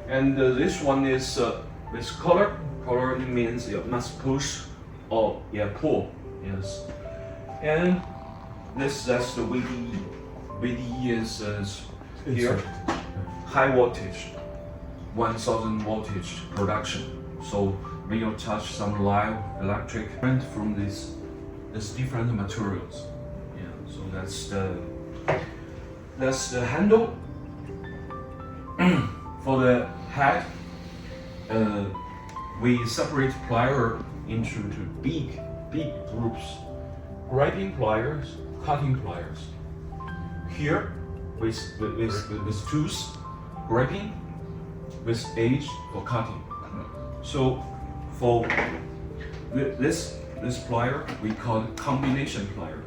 And this one is with color. Color means you must push or pull. Yes. And that's the VD. VD is here, high voltage, 1000 voltage production. So when you touch some live electric current from this different materials. Yeah. So that's the handle. For the head, we separate plier into big groups: grinding pliers, cutting pliers. Here, with tools, grinding, with edge for cutting. So for this plier, we call it combination plier.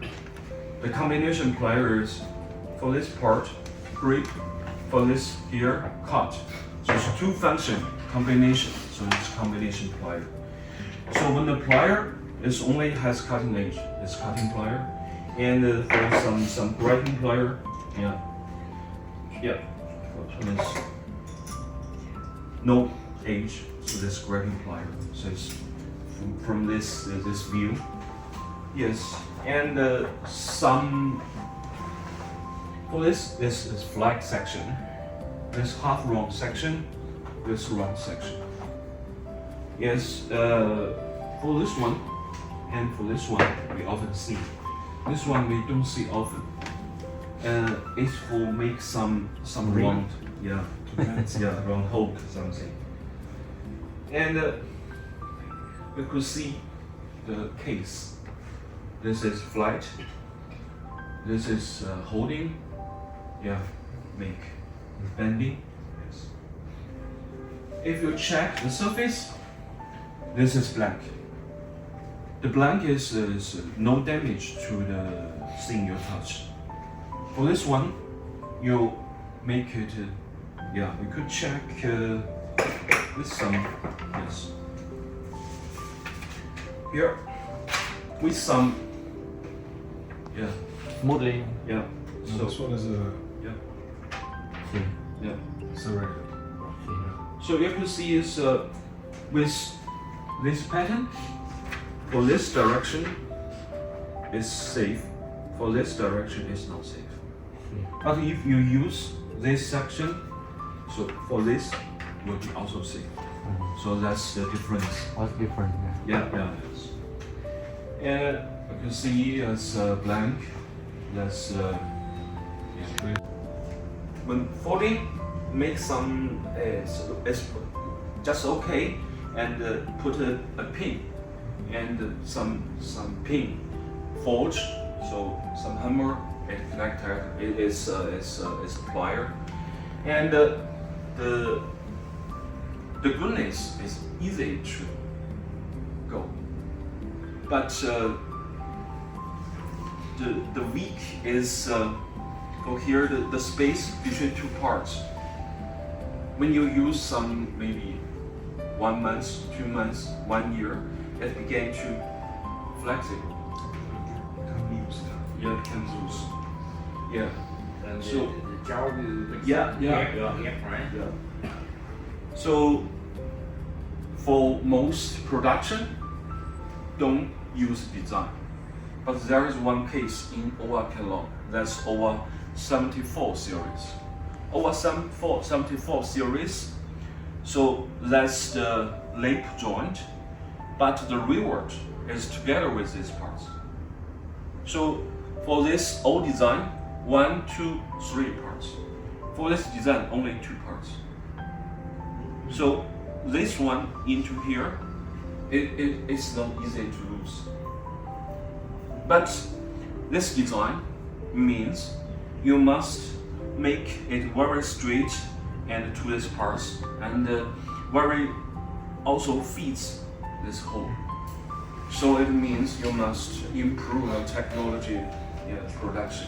The combination plier is for this part, grip. For this here, cut. So it's two function combination. So it's combination plier. So when the plier is only has cutting edge, it's cutting plier, and for some grinding plier, it's no edge, so this grinding plier. So it's from this view, yes, and some. For this is flat section, this half round section, this round section. Yes, for this one and for this one we often see. This one we don't see often. It will make some round, round hole something. And you could see the case. This is flat. This is holding. Make bending. Yes. If you check the surface, this is blank. The blank is no damage to the thing you touch. For this one, you make it. We could check with some. Yes. Here, with some. Modeling. So this one is a serrated. So you can see is with this pattern, for this direction is safe, for this direction is not safe. But if you use this section, so for this will be also safe. So that's the difference. What's different? Yes. And you can see as blank, that's when folding, make some it's just okay, and put a pin and some pin forge. So some hammer and connector is a plier, and the goodness is easy to go, but the weak is for here the space between two parts. When you use some maybe 1 month, 2 months, 1 year, it began to flexible. It can loose. And So the jaw will Yeah. right? So for most production, don't use design. But there is one case in OWA catalog, that's OWA 74 series. OWA 74 series, so that's the lip joint, but the reward is together with these parts. So for this old design, 1, 2, 3 parts. For this design, only 2 parts. So this one into here, it's not easy to lose. But this design means you must make it very straight and to this parts, and very also fits this hole. So it means you must improve the technology production.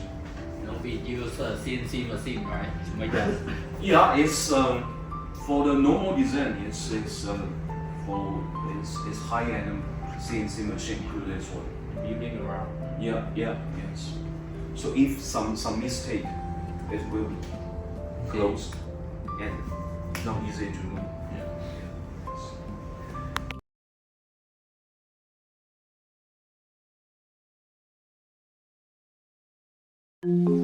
We use a CNC machine, right? To make that. It's for the normal design. It's high-end CNC machine to this one. Building around. Yes. So if some mistake, it will be closed and not easy to move. Yeah.